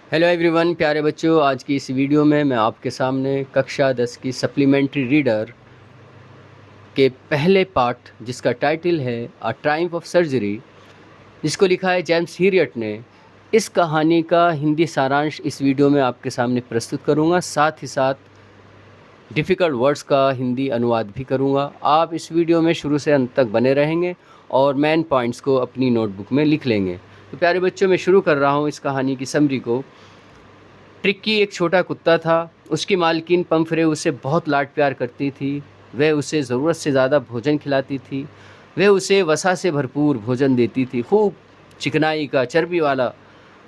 Hello everyone, प्यारे बच्चों। आज की इस वीडियो में मैं आपके सामने कक्षा 10 की सप्लीमेंट्री रीडर के पहले पार्ट, जिसका टाइटल है अ ट्रायम्फ ऑफ सर्जरी, जिसको लिखा है जेम्स हीरियट ने, इस कहानी का हिंदी सारांश इस वीडियो में आपके सामने प्रस्तुत करूंगा। साथ ही साथ डिफ़िकल्ट वर्ड्स का हिंदी अनुवाद भी करूंगा। आप इस वीडियो में शुरू से अंत तक बने रहेंगे और मेन पॉइंट्स को अपनी नोटबुक में लिख लेंगे। तो प्यारे बच्चों, मैं शुरू कर रहा हूं इस कहानी की समरी को। ट्रिक्की एक छोटा कुत्ता था। उसकी मालकिन पंफरे उसे बहुत लाड प्यार करती थी। वह उसे ज़रूरत से ज़्यादा भोजन खिलाती थी। वह उसे वसा से भरपूर भोजन देती थी। खूब चिकनाई का, चर्बी वाला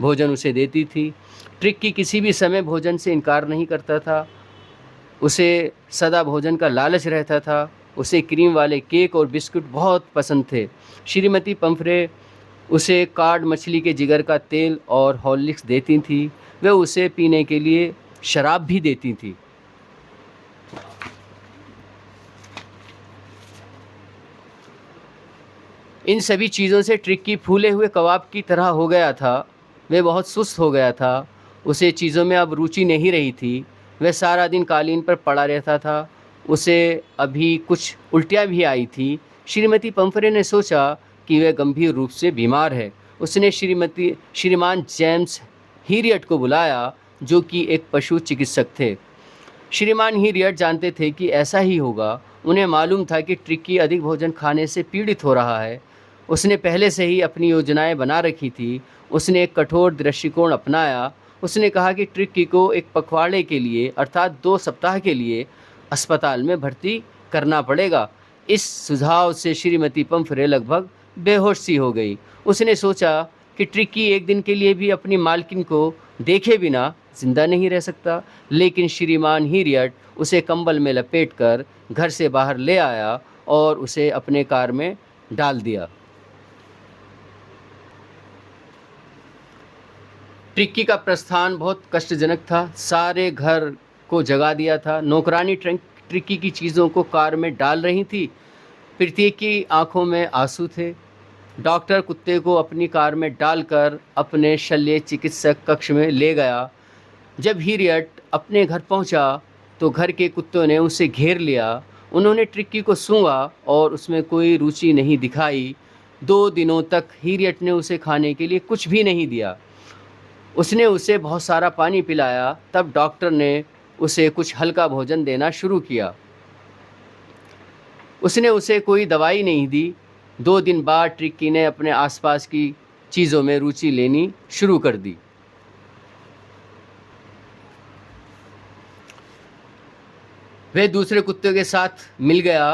भोजन उसे देती थी। ट्रिक्की किसी भी समय भोजन से इनकार नहीं करता था। उसे सदा भोजन का लालच रहता था। उसे क्रीम वाले केक और बिस्कुट बहुत पसंद थे। श्रीमती पंफरे उसे कार्ड मछली के जिगर का तेल और हॉर्लिक्स देती थी। वह उसे पीने के लिए शराब भी देती थी। इन सभी चीज़ों से ट्रिक्की फूले हुए कबाब की तरह हो गया था। वह बहुत सुस्त हो गया था। उसे चीज़ों में अब रुचि नहीं रही थी। वह सारा दिन कालीन पर पड़ा रहता था। उसे अभी कुछ उल्टियाँ भी आई थी। श्रीमती पंफरे ने सोचा कि वह गंभीर रूप से बीमार है। उसने श्रीमान जेम्स हीरियट को बुलाया, जो कि एक पशु चिकित्सक थे। श्रीमान हीरियट जानते थे कि ऐसा ही होगा। उन्हें मालूम था कि ट्रिक्की अधिक भोजन खाने से पीड़ित हो रहा है। उसने पहले से ही अपनी योजनाएं बना रखी थी। उसने एक कठोर दृष्टिकोण अपनाया। उसने कहा कि ट्रिक्की को एक पखवाड़े के लिए, अर्थात 2 सप्ताह के लिए अस्पताल में भर्ती करना पड़ेगा। इस सुझाव से श्रीमती पंफरे लगभग बेहोश सी हो गई। उसने सोचा कि ट्रिक्की एक दिन के लिए भी अपनी मालकिन को देखे बिना जिंदा नहीं रह सकता। लेकिन श्रीमान हीरियट उसे कंबल में लपेटकर घर से बाहर ले आया और उसे अपने कार में डाल दिया। ट्रिक्की का प्रस्थान बहुत कष्टजनक था। सारे घर को जगा दिया था। नौकरानी ट्रिक्की की चीज़ों को कार में डाल रही थी। प्रत्येक की आंखों में आंसू थे। डॉक्टर कुत्ते को अपनी कार में डालकर अपने शल्य चिकित्सक कक्ष में ले गया। जब हीरियट अपने घर पहुंचा तो घर के कुत्तों ने उसे घेर लिया। उन्होंने ट्रिक्की को सूंघा और उसमें कोई रुचि नहीं दिखाई। 2 दिनों तक हीरियट ने उसे खाने के लिए कुछ भी नहीं दिया। उसने उसे बहुत सारा पानी पिलाया। तब डॉक्टर ने उसे कुछ हल्का भोजन देना शुरू किया। उसने उसे कोई दवाई नहीं दी। 2 दिन बाद ट्रिक्की ने अपने आसपास की चीज़ों में रुचि लेनी शुरू कर दी। वह दूसरे कुत्तों के साथ मिल गया।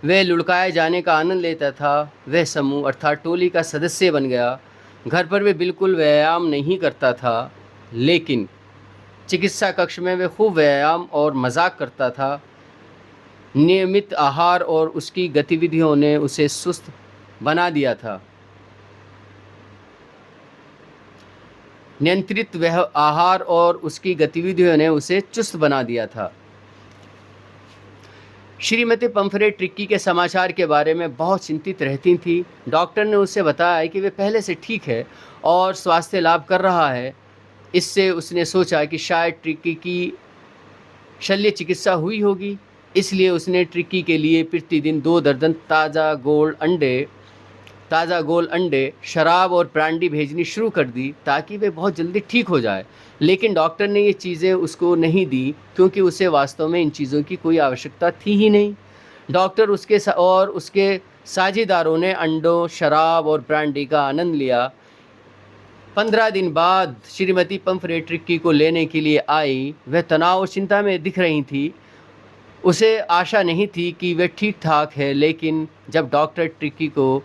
वह लुढ़काए जाने का आनंद लेता था। वह समूह अर्थात टोली का सदस्य बन गया। घर पर वह बिल्कुल व्यायाम नहीं करता था, लेकिन चिकित्सा कक्ष में वह खूब व्यायाम और मजाक करता था। नियमित आहार और उसकी गतिविधियों ने उसे सुस्त बना दिया था। नियंत्रित वह आहार और उसकी गतिविधियों ने उसे चुस्त बना दिया था। श्रीमती पंफरे ट्रिक्की के समाचार के बारे में बहुत चिंतित रहती थी। डॉक्टर ने उसे बताया कि वह पहले से ठीक है और स्वास्थ्य लाभ कर रहा है। इससे उसने सोचा कि शायद ट्रिक्की की शल्य चिकित्सा हुई होगी। इसलिए उसने ट्रिक्की के लिए प्रतिदिन 2 दर्जन ताज़ा गोल अंडे, शराब और ब्रांडी भेजनी शुरू कर दी, ताकि वे बहुत जल्दी ठीक हो जाए। लेकिन डॉक्टर ने ये चीज़ें उसको नहीं दी, क्योंकि उसे वास्तव में इन चीज़ों की कोई आवश्यकता थी ही नहीं। डॉक्टर और उसके साझेदारों ने अंडों, शराब और ब्रांडी का आनंद लिया। 15 दिन बाद श्रीमती पंफरे ट्रिक्की को लेने के लिए आई। वह तनाव और चिंता में दिख रही थी। उसे आशा नहीं थी कि वह ठीक ठाक है, लेकिन जब डॉक्टर ट्रिक्की को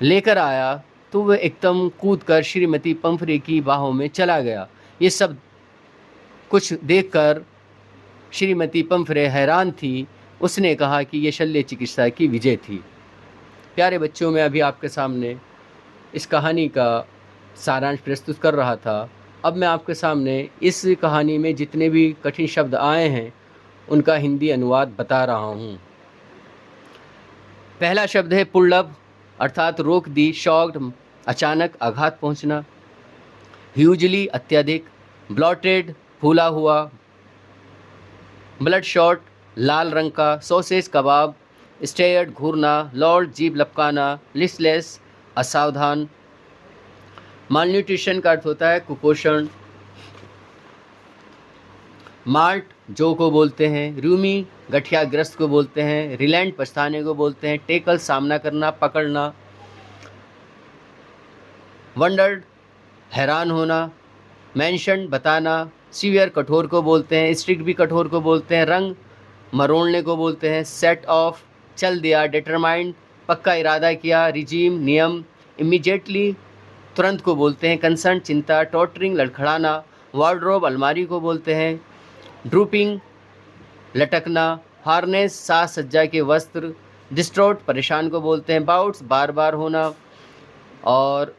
लेकर आया तो वह एकदम कूदकर श्रीमती पंफरे की बाहों में चला गया। ये सब कुछ देखकर श्रीमती पंफरे हैरान थी। उसने कहा कि यह शल्य चिकित्सा की विजय थी। प्यारे बच्चों, मैं अभी आपके सामने इस कहानी का सारांश प्रस्तुत कर रहा था। अब मैं आपके सामने इस कहानी में जितने भी कठिन शब्द आए हैं उनका हिंदी अनुवाद बता रहा हूँ। पहला शब्द है पुल्लव, अर्थात रोक दी, शॉक्ड, अचानक आघात पहुँचना। ह्यूजली अत्यधिक, ब्लॉटेड फूला हुआ, ब्लड शॉट लाल रंग का, सॉसेज कबाब, स्टेयर्ड घूरना, लॉर्ड जीभ लपकाना, लिस्टलेस असावधान। मालन्यूट्रिशन का अर्थ होता है कुपोषण। माल्ट जो को बोलते हैं, रूमी गठियाग्रस्त को बोलते हैं, रिलैंड पछताने को बोलते हैं, टेकल सामना करना पकड़ना, वंडर्ड हैरान होना, मेंशन बताना, सीवियर कठोर को बोलते हैं, स्ट्रिक्ट भी कठोर को बोलते हैं, रंग मरोड़ने को बोलते हैं, सेट ऑफ चल दिया, डिटरमाइंड पक्का इरादा किया, रिजीम नियम, इमीडिएटली तुरंत को बोलते हैं, कंसर्न चिंता, टॉटरिंग लड़खड़ाना, वार्डरोब अलमारी को बोलते हैं, ड्रूपिंग लटकना, हार्नेस साज सज्जा के वस्त्र, डिस्ट्रॉट परेशान को बोलते हैं, बाउट्स बार बार होना, और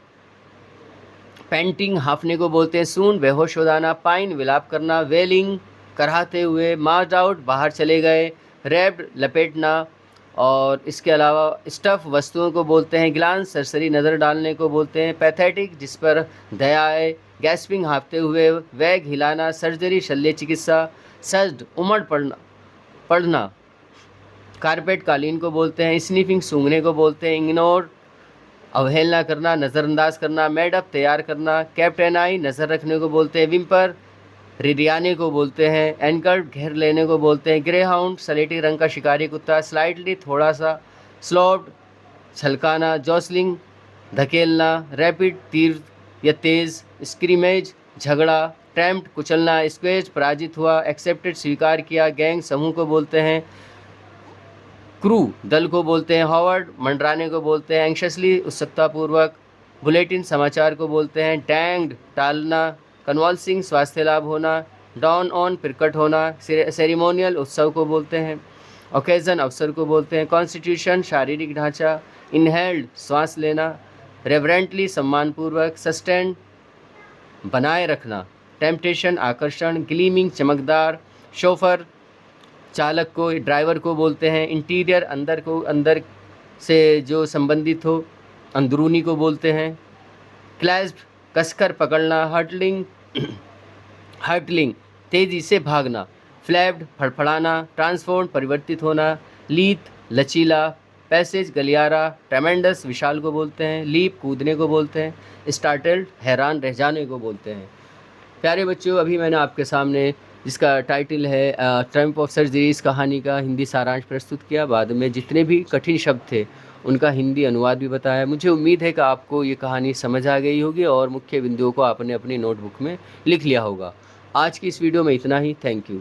पेंटिंग हाफने को बोलते हैं, सून बेहोश हो जाना, पाइन विलाप करना, वेलिंग कराहते हुए, मार्च आउट बाहर चले गए, रैप्ड लपेटना, और इसके अलावा स्टफ वस्तुओं को बोलते हैं, ग्लांस सरसरी नज़र डालने को बोलते हैं, पैथेटिक जिस पर दया आए, गैस्पिंग हाँफते हुए, वैग हिलाना, सर्जरी शल्य चिकित्सा, सज्ड उमड़ पड़ना, कारपेट कालीन को बोलते हैं, स्नीफिंग सूंघने को बोलते हैं, इग्नोर अवहेलना करना, नज़रअंदाज करना, मेडअप तैयार करना, कैप्टेनाई नज़र रखने को बोलते हैं, विम्पर रिरियाने को बोलते हैं, एंकर्ड घेर लेने को बोलते हैं, ग्रे हाउंड सलेटी रंग का शिकारी कुत्ता, स्लाइटली थोड़ा सा, स्लॉप्ड छलकाना, जॉसलिंग धकेलना, रैपिड तीर या तेज़, स्क्रीमेज झगड़ा, ट्रैम्प्ड कुचलना, स्क्वेज पराजित हुआ, एक्सेप्टेड स्वीकार किया, गैंग समूह को बोलते हैं, क्रू दल को बोलते हैं, हॉवर्ड मंडराने को बोलते हैं, एंक्शसली उत्सुकतापूर्वक, बुलेटिन समाचार को बोलते हैं, डैंग्ड टालना, कन्वॉल्सिंग स्वास्थ्य लाभ होना, डॉन ऑन प्रकट होना, सेरेमोनियल उत्सव को बोलते हैं, ओकेजन अवसर को बोलते हैं, कॉन्स्टिट्यूशन शारीरिक ढांचा, इनहेल्ड श्वास लेना, रेवरेंटली सम्मानपूर्वक, सस्टेंड बनाए रखना, टेम्पटेशन आकर्षण, ग्लीमिंग चमकदार, शोफर चालक को ड्राइवर को बोलते हैं, इंटीरियर अंदर से जो संबंधित हो अंदरूनी को बोलते हैं, क्लैस्प कसकर पकड़ना, हर्टलिंग तेज़ी से भागना, फ्लैप्ड फड़फड़ाना, ट्रांसफॉर्म परिवर्तित होना, लीथ लचीला, पैसेज गलियारा, ट्रेमेंडस विशाल को बोलते हैं, लीप कूदने को बोलते हैं, स्टार्टल्ड हैरान रह जाने को बोलते हैं। प्यारे बच्चों, अभी मैंने आपके सामने जिसका टाइटल है ट्रायम्फ ऑफ सर्जरी इस कहानी का हिंदी सारांश प्रस्तुत किया। बाद में जितने भी कठिन शब्द थे उनका हिंदी अनुवाद भी बताया। मुझे उम्मीद है कि आपको ये कहानी समझ आ गई होगी और मुख्य बिंदुओं को आपने अपनी नोटबुक में लिख लिया होगा। आज की इस वीडियो में इतना ही। Thank you.